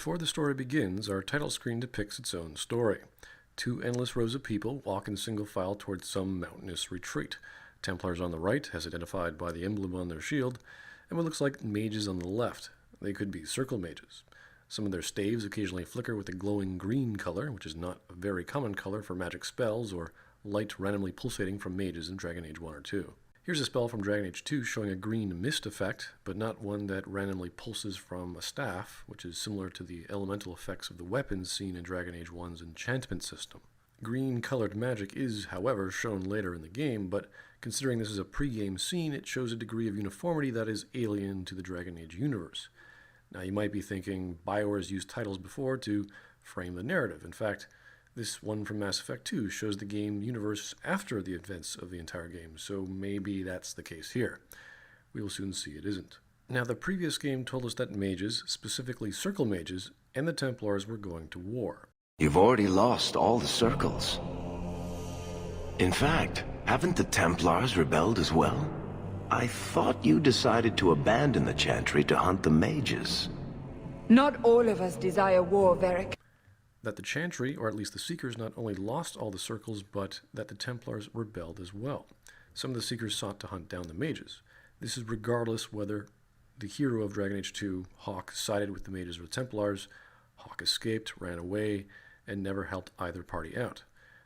Before the story begins, our title screen depicts its own story. Two endless rows of people walk in single file towards some mountainous retreat. Templars on the right, as identified by the emblem on their shield, and what looks like mages on the left. They could be circle mages. Some of their staves occasionally flicker with a glowing green color, which is not a very common color for magic spells or light randomly pulsating from mages in Dragon Age 1 or 2. Here's a spell from Dragon Age 2 showing a green mist effect, but not one that randomly pulses from a staff, which is similar to the elemental effects of the weapons seen in Dragon Age 1's enchantment system. Green-colored magic is, however, shown later in the game, but considering this is a pre-game scene, it shows a degree of uniformity that is alien to the Dragon Age universe. Now, you might be thinking BioWare's used titles before to frame the narrative. In fact, this one from Mass Effect 2 shows the game universe after the events of the entire game, so maybe that's the case here. We will soon see it isn't. Now, the previous game told us that mages, specifically circle mages, and the Templars were going to war. You've already lost all the circles. In fact, haven't the Templars rebelled as well? I thought you decided to abandon the Chantry to hunt the mages. Not all of us desire war, Varric. That the Chantry, or at least the Seekers, not only lost all the circles, but that the Templars rebelled as well. Some of the Seekers sought to hunt down the mages. This is regardless whether the hero of Dragon Age 2, Hawke, sided with the mages or the Templars. Hawke escaped, ran away, and never helped either party out.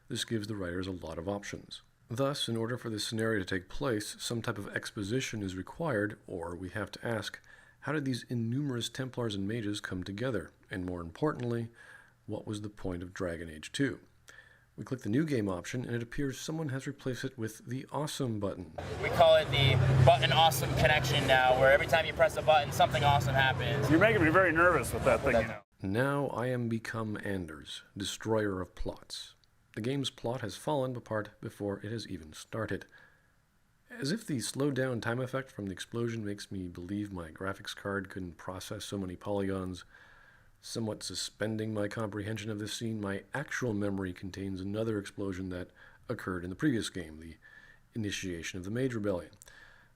This gives the writers a lot of options. Thus, in order for this scenario to take place, some type of exposition is required, or we have to ask, how did these innumerous Templars and mages come together? And more importantly, what was the point of Dragon Age 2? We click the New Game option, and it appears someone has replaced it with the Awesome button. We call it the Button Awesome connection now, where every time you press a button, something awesome happens. You're making me very nervous with that thing, you know. Now I am become Anders, destroyer of plots. The game's plot has fallen apart before it has even started. As if the slowed down time effect from the explosion makes me believe my graphics card couldn't process so many polygons, somewhat suspending my comprehension of this scene, my actual memory contains another explosion that occurred in the previous game, the initiation of the Mage Rebellion.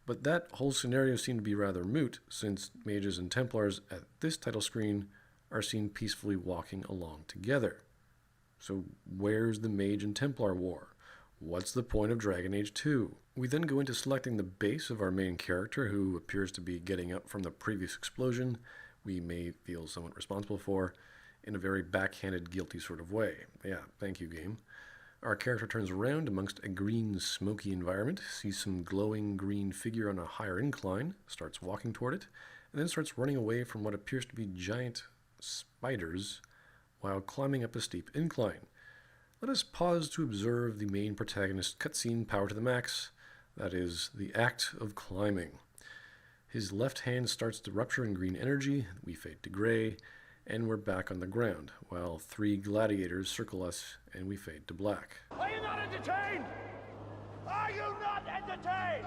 But that whole scenario seemed to be rather moot, since mages and Templars at this title screen are seen peacefully walking along together. So where's the Mage and Templar war? What's the point of Dragon Age 2? We then go into selecting the base of our main character, who appears to be getting up from the previous explosion we may feel somewhat responsible for, in a very backhanded, guilty sort of way. Yeah, thank you, game. Our character turns around amongst a green, smoky environment, sees some glowing green figure on a higher incline, starts walking toward it, and then starts running away from what appears to be giant spiders while climbing up a steep incline. Let us pause to observe the main protagonist's cutscene power to the max, that is, the act of climbing. His left hand starts to rupture in green energy, we fade to gray, and we're back on the ground, while three gladiators circle us and we fade to black. Are you not entertained? Are you not entertained?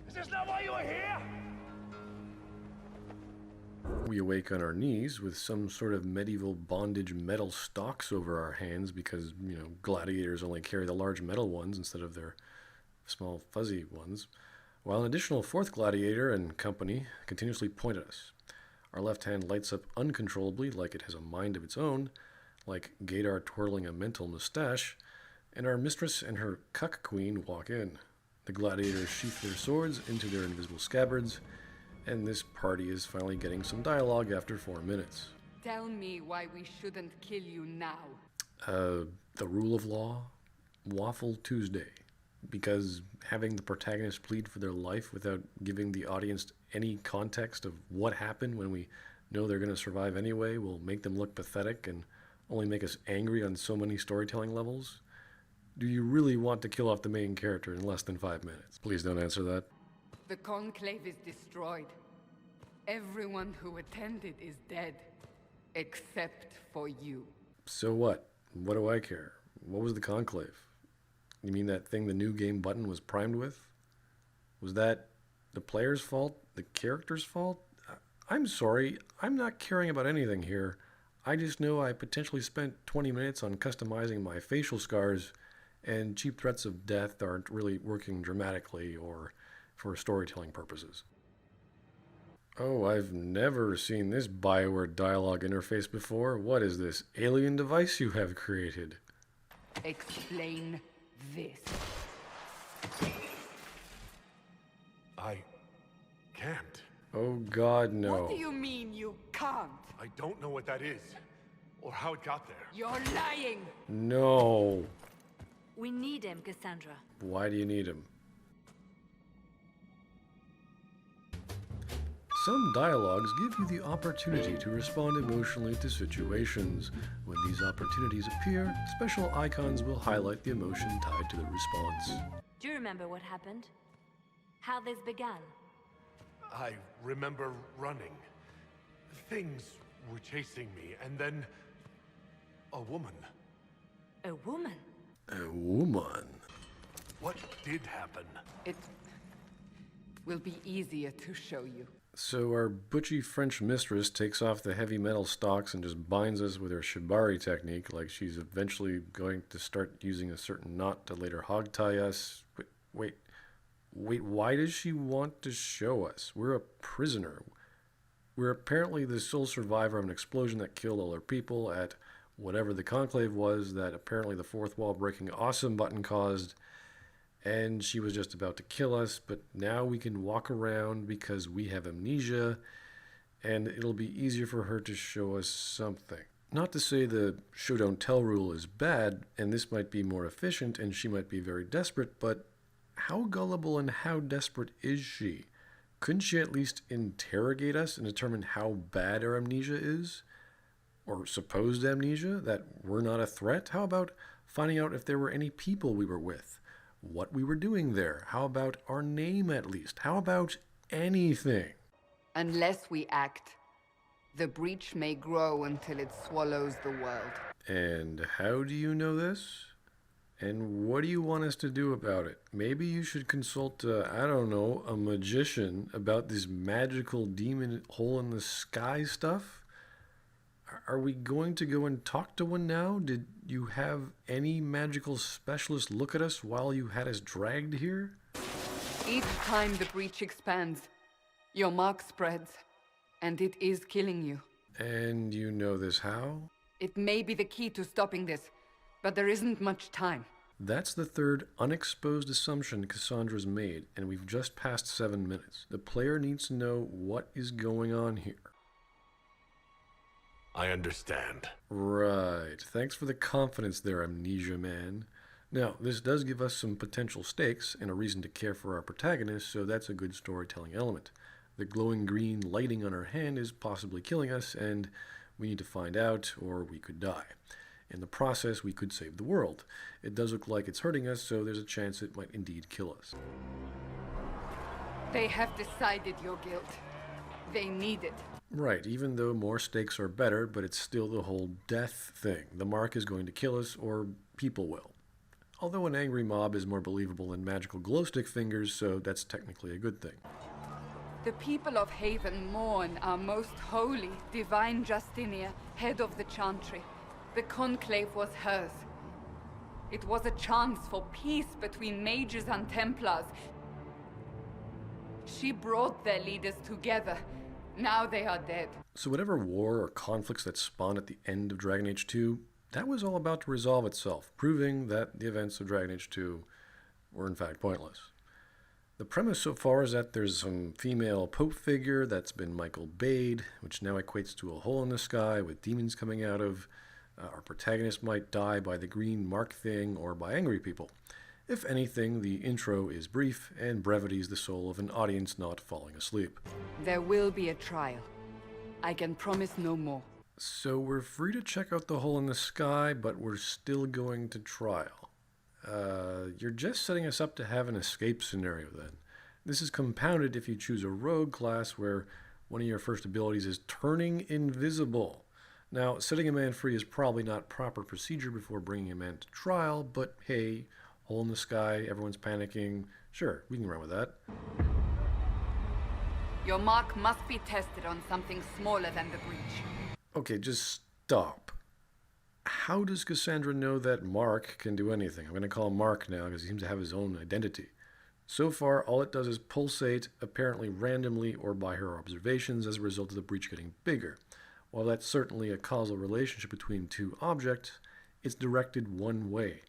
Is this not why you are here? We awake on our knees with some sort of medieval bondage metal stalks over our hands because, gladiators only carry the large metal ones instead of their small fuzzy ones, while an additional fourth gladiator and company continuously point at us. Our left hand lights up uncontrollably like it has a mind of its own, like Gadar twirling a mental mustache, and our mistress and her cuck queen walk in. The gladiators sheath their swords into their invisible scabbards, and this party is finally getting some dialogue after 4 minutes. Tell me why we shouldn't kill you now. The rule of law? Waffle Tuesday. Because having the protagonist plead for their life without giving the audience any context of what happened when we know they're going to survive anyway will make them look pathetic and only make us angry on so many storytelling levels? Do you really want to kill off the main character in less than 5 minutes? Please don't answer that. The conclave is destroyed. Everyone who attended is dead, except for you. So what? What do I care? What was the conclave? You mean that thing the New Game button was primed with? Was that the player's fault? The character's fault? I'm sorry, I'm not caring about anything here. I just know I potentially spent 20 minutes on customizing my facial scars, and cheap threats of death aren't really working dramatically or for storytelling purposes. Oh, I've never seen this Bioware dialogue interface before. What is this alien device you have created? Explain this. I can't. Oh God, no. What do you mean you can't? I don't know what that is, or how it got there. You're lying! No. We need him, Cassandra. Why do you need him? Some dialogues give you the opportunity to respond emotionally to situations. When these opportunities appear, special icons will highlight the emotion tied to the response. Do you remember what happened? How this began? I remember running. Things were chasing me, and then a woman. A woman? A woman? What did happen? It will be easier to show you. So our butchy French mistress takes off the heavy metal stalks and just binds us with her shibari technique, like she's eventually going to start using a certain knot to later hogtie us. Wait, why does she want to show us? We're a prisoner. We're apparently the sole survivor of an explosion that killed all our people at whatever the conclave was that apparently the fourth wall breaking awesome button caused. And she was just about to kill us, but now we can walk around because we have amnesia, and it'll be easier for her to show us something. Not to say the show don't tell rule is bad, and this might be more efficient, and she might be very desperate, but how gullible and how desperate is she? Couldn't she at least interrogate us and determine how bad our amnesia is? Or supposed amnesia, that we're not a threat? How about finding out if there were any people we were with? What we were doing there? How about our name at least? How about anything? Unless we act, the breach may grow until it swallows the world. And how do you know this? And what do you want us to do about it? Maybe you should consult, I don't know, a magician about this magical demon hole in the sky stuff? Are we going to go and talk to one now? Did you have any magical specialist look at us while you had us dragged here? Each time the breach expands, your mark spreads, and it is killing you. And you know this how? It may be the key to stopping this, but there isn't much time. That's the third unexposed assumption Cassandra's made, and we've just passed 7 minutes. The player needs to know what is going on here. I understand. Right. Thanks for the confidence there, Amnesia Man. Now, this does give us some potential stakes and a reason to care for our protagonist, so that's a good storytelling element. The glowing green lighting on her hand is possibly killing us, and we need to find out, or we could die. In the process, we could save the world. It does look like it's hurting us, so there's a chance it might indeed kill us. They have decided your guilt. They need it. Right, even though more stakes are better, but it's still the whole death thing. The mark is going to kill us, or people will. Although an angry mob is more believable than magical glowstick fingers, so that's technically a good thing. The people of Haven mourn our most holy, divine Justinia, head of the Chantry. The conclave was hers. It was a chance for peace between mages and Templars. She brought their leaders together. Now they are dead. So whatever war or conflicts that spawned at the end of Dragon Age 2, that was all about to resolve itself, proving that the events of Dragon Age 2 were in fact pointless. The premise so far is that there's some female pope figure that's been Michael Bayed, which now equates to a hole in the sky with demons coming out of. Our protagonist might die by the green mark thing or by angry people. If anything, the intro is brief, and brevity is the soul of an audience not falling asleep. There will be a trial. I can promise no more. So we're free to check out the hole in the sky, but we're still going to trial. You're just setting us up to have an escape scenario then. This is compounded if you choose a rogue class where one of your first abilities is turning invisible. Now, setting a man free is probably not proper procedure before bringing a man to trial, but hey, hole in the sky, everyone's panicking. Sure, we can run with that. Your mark must be tested on something smaller than the breach. Okay, just stop. How does Cassandra know that Mark can do anything? I'm going to call him Mark now because he seems to have his own identity. So far, all it does is pulsate, apparently randomly or by her observations as a result of the breach getting bigger. While that's certainly a causal relationship between two objects, it's directed one way.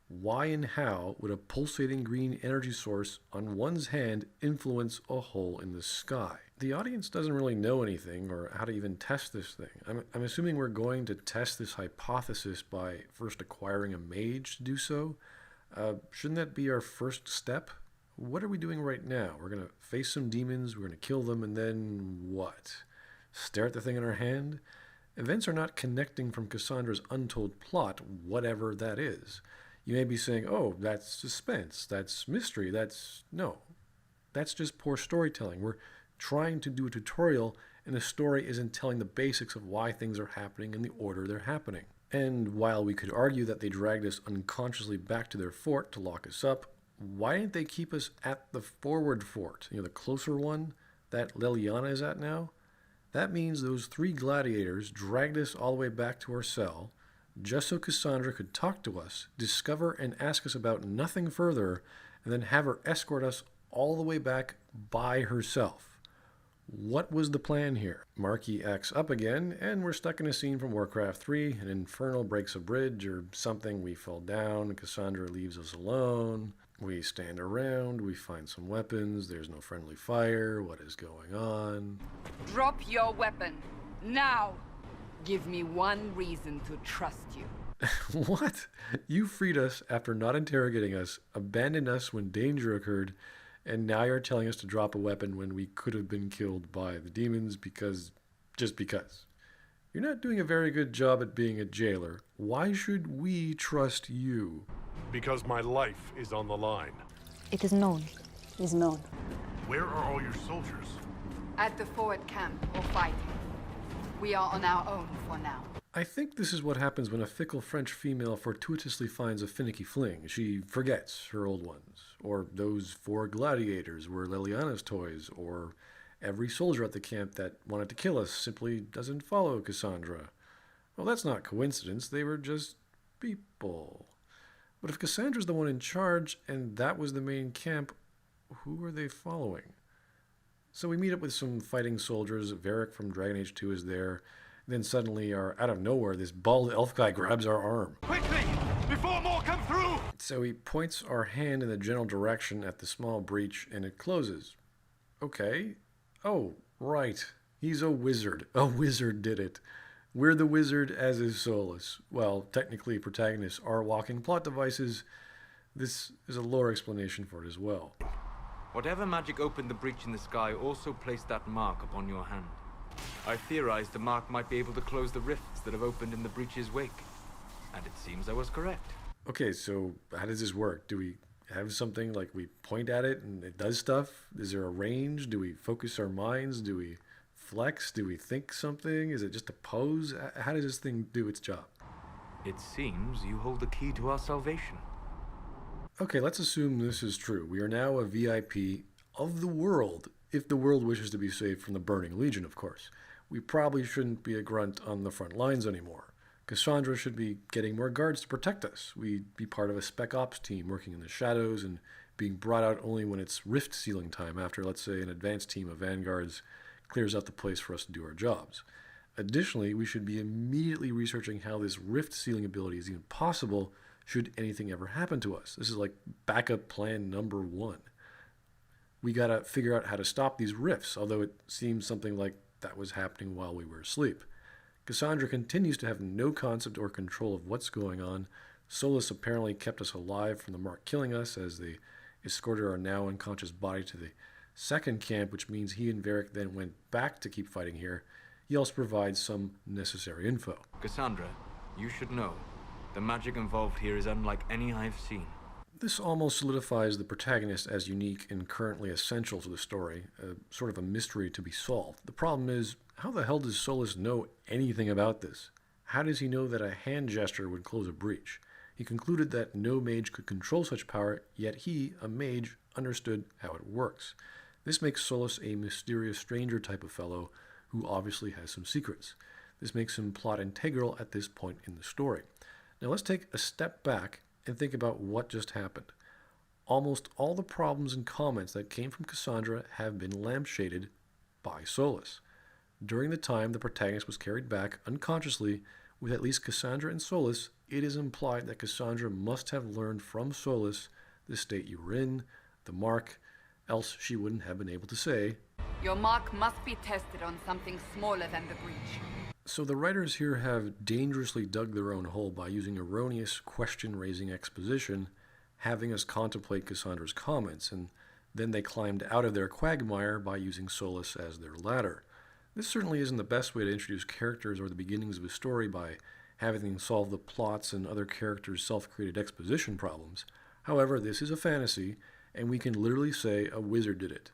Why and how would a pulsating green energy source on one's hand influence a hole in the sky? The audience doesn't really know anything or how to even test this thing. I'm assuming we're going to test this hypothesis by first acquiring a mage to do so. Shouldn't that be our first step? What are we doing right now? We're going to face some demons, we're going to kill them, and then what? Stare at the thing in our hand? Events are not connecting from Cassandra's untold plot, whatever that is. You may be saying, oh, that's suspense, that's mystery, No. That's just poor storytelling. We're trying to do a tutorial, and the story isn't telling the basics of why things are happening in the order they're happening. And while we could argue that they dragged us unconsciously back to their fort to lock us up, why didn't they keep us at the forward fort? The closer one that Leliana is at now? That means those 3 gladiators dragged us all the way back to our cell, just so Cassandra could talk to us, discover and ask us about nothing further, and then have her escort us all the way back by herself. What was the plan here? Marquis acts up again, and we're stuck in a scene from Warcraft 3. An infernal breaks a bridge or something, we fall down, Cassandra leaves us alone. We stand around, we find some weapons, there's no friendly fire, what is going on? Drop your weapon. Now! Give me one reason to trust you. What? You freed us after not interrogating us, abandoned us when danger occurred, and now you're telling us to drop a weapon when we could have been killed by the demons just because. You're not doing a very good job at being a jailer. Why should we trust you? Because my life is on the line. It is known. Is known. Where are all your soldiers? At the forward camp or fighting. We are on our own for now. I think this is what happens when a fickle French female fortuitously finds a finicky fling. She forgets her old ones. Or those 4 gladiators were Leliana's toys. Or every soldier at the camp that wanted to kill us simply doesn't follow Cassandra. Well, that's not coincidence. They were just people. But if Cassandra's the one in charge, and that was the main camp, who are they following? So we meet up with some fighting soldiers. Varric from Dragon Age 2 is there. And then suddenly, out of nowhere, this bald elf guy grabs our arm. Quickly! Before more come through! So he points our hand in the general direction at the small breach, and it closes. Okay. Oh, right. He's a wizard. A wizard did it. We're the wizard, as is Solas. Well, technically, protagonists are walking plot devices. This is a lore explanation for it as well. Whatever magic opened the breach in the sky also placed that mark upon your hand. I theorized the mark might be able to close the rifts that have opened in the breach's wake. And it seems I was correct. Okay, so how does this work? Do we have something like we point at it and it does stuff? Is there a range? Do we focus our minds? Do we flex? Do we think something? Is it just a pose? How does this thing do its job? It seems you hold the key to our salvation. Okay, let's assume this is true. We are now a VIP of the world, if the world wishes to be saved from the Burning Legion, of course. We probably shouldn't be a grunt on the front lines anymore. Cassandra should be getting more guards to protect us. We'd be part of a spec ops team working in the shadows and being brought out only when it's rift sealing time after, let's say, an advanced team of vanguards clears out the place for us to do our jobs. Additionally, we should be immediately researching how this rift sealing ability is even possible should anything ever happen to us. This is like backup plan number 1. We gotta figure out how to stop these rifts, although it seems something like that was happening while we were asleep. Cassandra continues to have no concept or control of what's going on. Solas apparently kept us alive from the mark killing us as they escorted our now unconscious body to the second camp, which means he and Varric then went back to keep fighting here. He also provides some necessary info. Cassandra, you should know. The magic involved here is unlike any I've seen. This almost solidifies the protagonist as unique and currently essential to the story, sort of a mystery to be solved. The problem is, how the hell does Solas know anything about this? How does he know that a hand gesture would close a breach? He concluded that no mage could control such power, yet he, a mage, understood how it works. This makes Solas a mysterious stranger type of fellow who obviously has some secrets. This makes him plot integral at this point in the story. Now let's take a step back and think about what just happened. almost all the problems and comments that came from Cassandra have been lampshaded by Solas. During the time the protagonist was carried back unconsciously with at least Cassandra and Solas, it is implied that Cassandra must have learned from Solas the state you were in, the mark, else she wouldn't have been able to say, Your mark must be tested on something smaller than the breach. So the writers here have dangerously dug their own hole by using erroneous question-raising exposition, having us contemplate Cassandra's comments, and then they climbed out of their quagmire by using Solas as their ladder. This certainly isn't the best way to introduce characters or the beginnings of a story by having them solve the plots and other characters' self-created exposition problems. However, this is a fantasy, and we can literally say a wizard did it.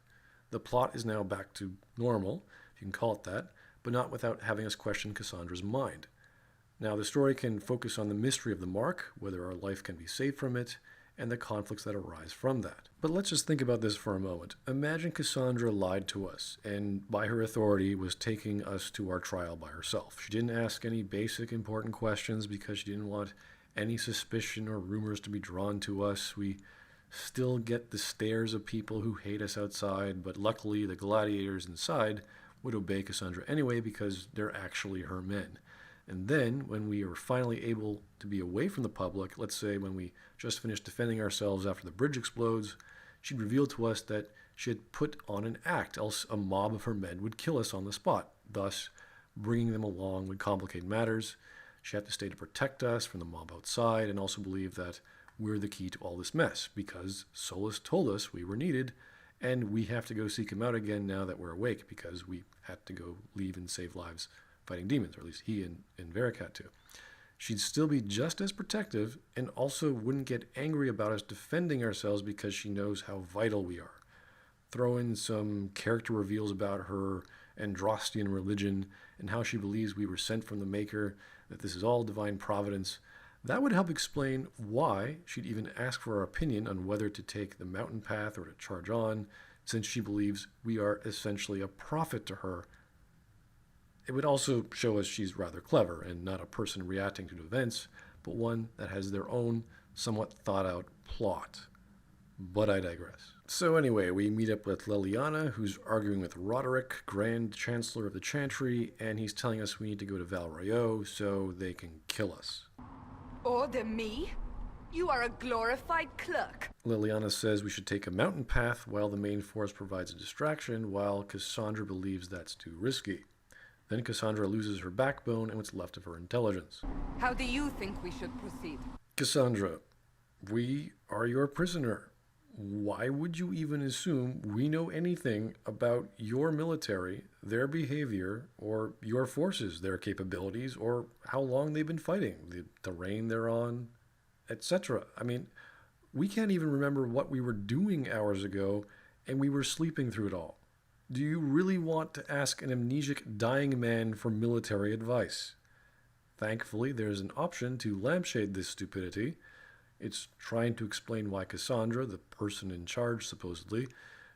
The plot is now back to normal, if you can call it that, but not without having us question Cassandra's mind. Now, the story can focus on the mystery of the mark, whether our life can be saved from it, and the conflicts that arise from that. But let's just think about this for a moment. Imagine Cassandra lied to us, and by her authority was taking us to our trial by herself. She didn't ask any basic important questions because she didn't want any suspicion or rumors to be drawn to us. We still get the stares of people who hate us outside, but luckily the gladiators inside would obey Cassandra anyway because they're actually her men. And then, when we were finally able to be away from the public, let's say when we just finished defending ourselves after the bridge explodes, she'd reveal to us that she had put on an act, else a mob of her men would kill us on the spot. Thus, bringing them along would complicate matters. She had to stay to protect us from the mob outside and also believe that we're the key to all this mess because Solas told us we were needed and we have to go seek him out again now that we're awake because we had to go leave and save lives fighting demons, or at least he and Varric had to. She'd still be just as protective and also wouldn't get angry about us defending ourselves because she knows how vital we are. Throw in some character reveals about her Androstian religion and how she believes we were sent from the Maker, that this is all divine providence. That would help explain why she'd even ask for our opinion on whether to take the mountain path or to charge on, since she believes we are essentially a prophet to her. It would also show us she's rather clever and not a person reacting to events, but one that has their own, somewhat thought-out plot. But I digress. So anyway, we meet up with Leliana, who's arguing with Roderick, Grand Chancellor of the Chantry, and he's telling us we need to go to Val Royeaux so they can kill us. Order me? You are a glorified clerk. Leliana says we should take a mountain path while the main force provides a distraction, while Cassandra believes that's too risky. Then Cassandra loses her backbone and what's left of her intelligence. How do you think we should proceed? Cassandra, we are your prisoner. Why would you even assume we know anything about your military, their behavior, or your forces, their capabilities, or how long they've been fighting, the terrain they're on, etc.? I mean, we can't even remember what we were doing hours ago, and we were sleeping through it all. Do you really want to ask an amnesic dying man for military advice? Thankfully, there's an option to lampshade this stupidity. It's trying to explain why Cassandra, the person in charge supposedly,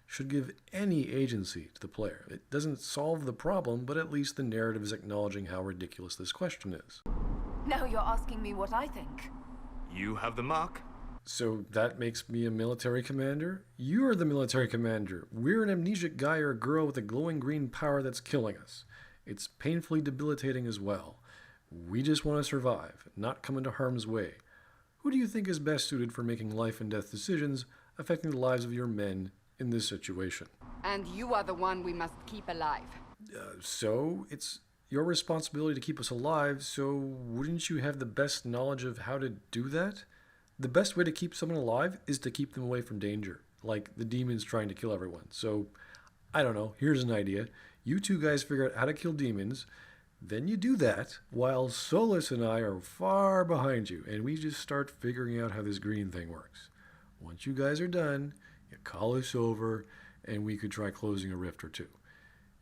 should give any agency to the player. It doesn't solve the problem, but at least the narrative is acknowledging how ridiculous this question is. Now you're asking me what I think. You have the mark. So that makes me a military commander? You're the military commander. We're an amnesic guy or girl with a glowing green power that's killing us. It's painfully debilitating as well. We just want to survive, not come into harm's way. Who do you think is best suited for making life and death decisions affecting the lives of your men in this situation? And you are the one we must keep alive. So it's your responsibility to keep us alive, so wouldn't you have the best knowledge of how to do that? The best way to keep someone alive is to keep them away from danger, like the demons trying to kill everyone. So, I don't know, here's an idea. You two guys figure out how to kill demons, then you do that, while Solas and I are far behind you, and we just start figuring out how this green thing works. Once you guys are done, you call us over, and we could try closing a rift or two.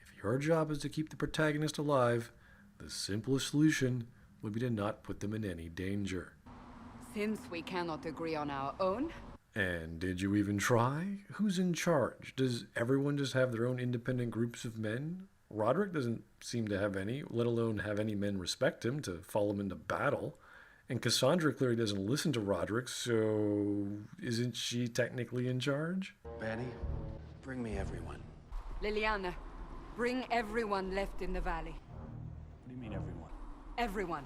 If your job is to keep the protagonist alive, the simplest solution would be to not put them in any danger. Since we cannot agree on our own, And did you even try? Who's in charge? Does everyone just have their own independent groups of men? Roderick doesn't seem to have any, let alone have any men respect him to follow him into battle. And Cassandra clearly doesn't listen to Roderick, so isn't she technically in charge? Betty, bring me everyone. Liliana, bring everyone left in the valley. What do you mean, everyone? Everyone.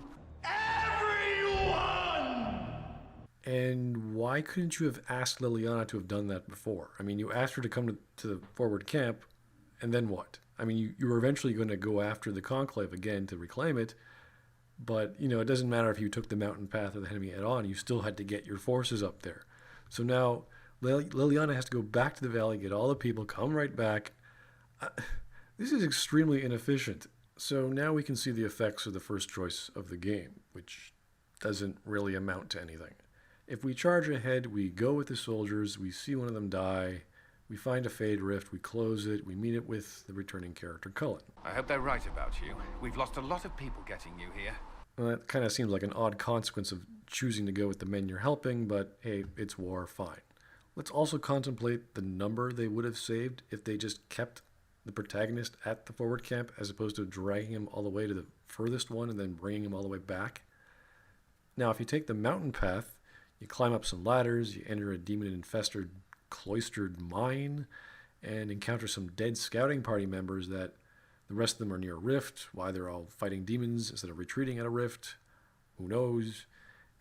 And why couldn't you have asked Liliana to have done that before? I mean, you asked her to come to the forward camp, and then what? I mean, you were eventually going to go after the conclave again to reclaim it, but, you know, it doesn't matter if you took the mountain path or the enemy head-on, you still had to get your forces up there. So now Liliana has to go back to the valley, get all the people, come right back. This is extremely inefficient. So now we can see the effects of the first choice of the game, which doesn't really amount to anything. If we charge ahead, we go with the soldiers, we see one of them die, we find a Fade Rift, we close it, we meet it with the returning character Cullen. I hope they're right about you. We've lost a lot of people getting you here. Well, that kind of seems like an odd consequence of choosing to go with the men you're helping, but hey, it's war, fine. Let's also contemplate the number they would have saved if they just kept the protagonist at the forward camp as opposed to dragging him all the way to the furthest one and then bringing him all the way back. Now, if you take the mountain path, you climb up some ladders, you enter a demon-infested cloistered mine, and encounter some dead scouting party members that the rest of them are near a rift. Why they're all fighting demons instead of retreating at a rift, who knows?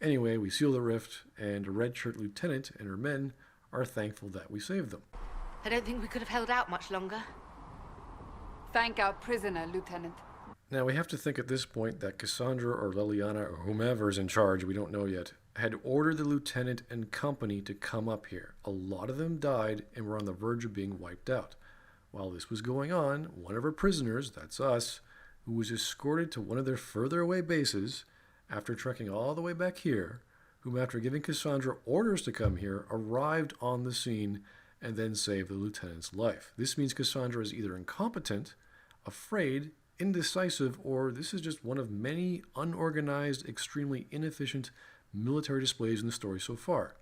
Anyway, we seal the rift, and a red-shirt lieutenant and her men are thankful that we saved them. I don't think we could have held out much longer. Thank our prisoner, Lieutenant. Now, we have to think at this point that Cassandra or Liliana or whomever's in charge, we don't know yet, had ordered the lieutenant and company to come up here. A lot of them died and were on the verge of being wiped out. While this was going on, one of our prisoners, that's us, who was escorted to one of their further away bases, after trekking all the way back here, whom after giving Cassandra orders to come here, arrived on the scene and then saved the lieutenant's life. This means Cassandra is either incompetent, afraid, indecisive, or this is just one of many unorganized, extremely inefficient military displays in the story so far.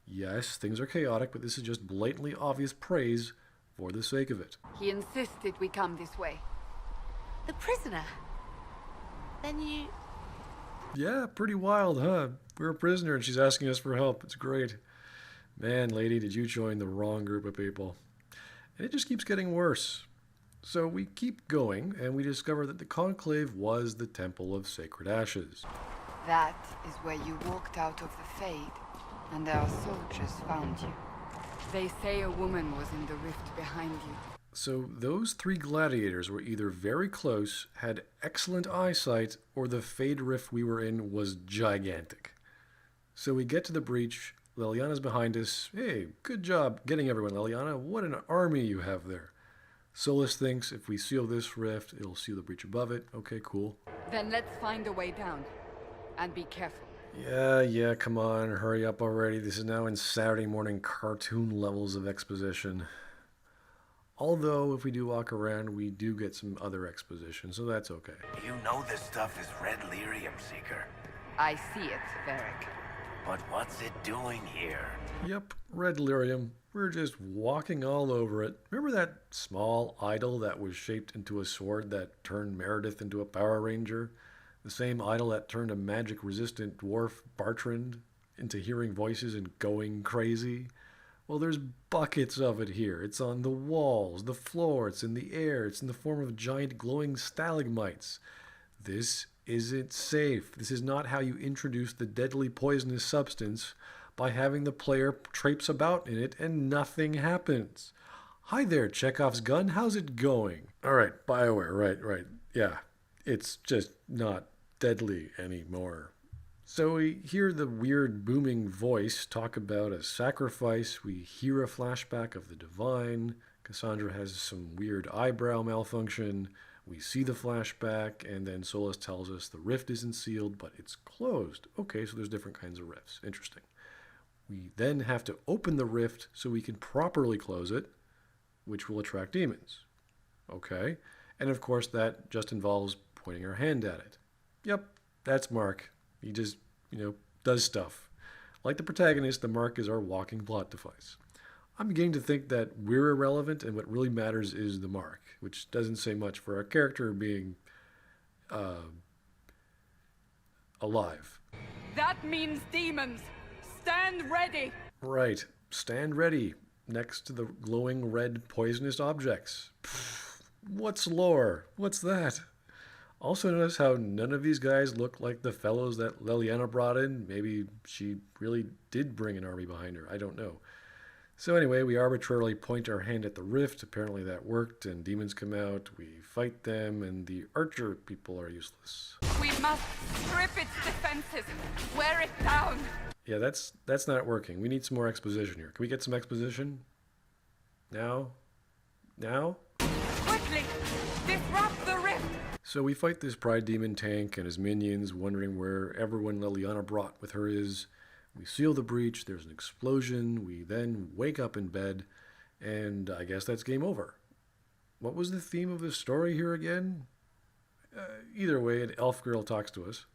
Yes, things are chaotic, but this is just blatantly obvious praise for the sake of it. He insisted we come this way. The prisoner? Then you... Yeah, pretty wild, huh? We're a prisoner and she's asking us for help. It's great. Man, lady, did you join the wrong group of people. And it just keeps getting worse. So we keep going, and we discover that the conclave was the Temple of Sacred Ashes. That is where you walked out of the Fade, and our soldiers found you. They say a woman was in the rift behind you. So those three gladiators were either very close, had excellent eyesight, or the Fade Rift we were in was gigantic. So we get to the breach, Liliana's behind us. Hey, good job getting everyone, Liliana. What an army you have there. Solas thinks if we seal this rift, it'll seal the breach above it. Okay, cool. Then let's find a way down. And be careful. Yeah, come on, hurry up already. This is now in Saturday morning cartoon levels of exposition. Although, if we do walk around, we do get some other exposition, so that's okay. You know this stuff is red lyrium, Seeker. I see it, Varric. But what's it doing here? Yep, red lyrium. We're just walking all over it. Remember that small idol that was shaped into a sword that turned Meredith into a Power Ranger? The same idol that turned a magic-resistant dwarf, Bartrand, into hearing voices and going crazy? Well, there's buckets of it here. It's on the walls, the floor, it's in the air, it's in the form of giant glowing stalagmites. This isn't safe. This is not how you introduce the deadly poisonous substance by having the player traipse about in it and nothing happens. Hi there, Chekhov's gun. How's it going? All right, BioWare, right. Yeah, it's just not deadly anymore. So we hear the weird booming voice talk about a sacrifice. We hear a flashback of the divine. Cassandra has some weird eyebrow malfunction. We see the flashback, and then Solas tells us the rift isn't sealed, but it's closed. Okay, so there's different kinds of rifts. Interesting. We then have to open the rift so we can properly close it, which will attract demons. Okay, and of course that just involves pointing our hand at it. Yep, that's Mark. He just, does stuff. Like the protagonist, the Mark is our walking plot device. I'm beginning to think that we're irrelevant and what really matters is the Mark, which doesn't say much for our character being alive. That means demons. Stand ready. Right. Stand ready next to the glowing red poisonous objects. Pfft, what's lore? What's that? Also notice how none of these guys look like the fellows that Leliana brought in. Maybe she really did bring an army behind her. I don't know. So anyway, we arbitrarily point our hand at the rift. Apparently that worked, and demons come out. We fight them, and the archer people are useless. We must strip its defenses. Wear it down. Yeah, that's not working. We need some more exposition here. Can we get some exposition? Now? Now? Quickly! Disrupt the rift! So we fight this Pride Demon tank and his minions, wondering where everyone Leliana brought with her is. We seal the breach, there's an explosion, we then wake up in bed, and I guess that's game over. What was the theme of the story here again? Either way, an elf girl talks to us.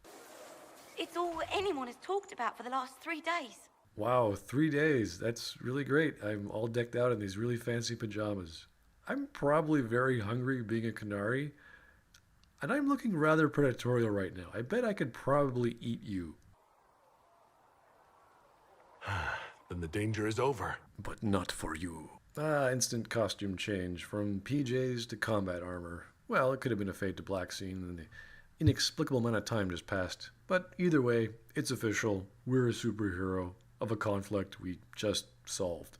It's all anyone has talked about for the last 3 days. Wow, 3 days. That's really great. I'm all decked out in these really fancy pajamas. I'm probably very hungry being a Canary, and I'm looking rather predatorial right now. I bet I could probably eat you. Then the danger is over. But not for you. Instant costume change from PJs to combat armor. Well, it could have been a fade to black scene, and the inexplicable amount of time just passed. But either way, it's official. We're a superhero of a conflict we just solved.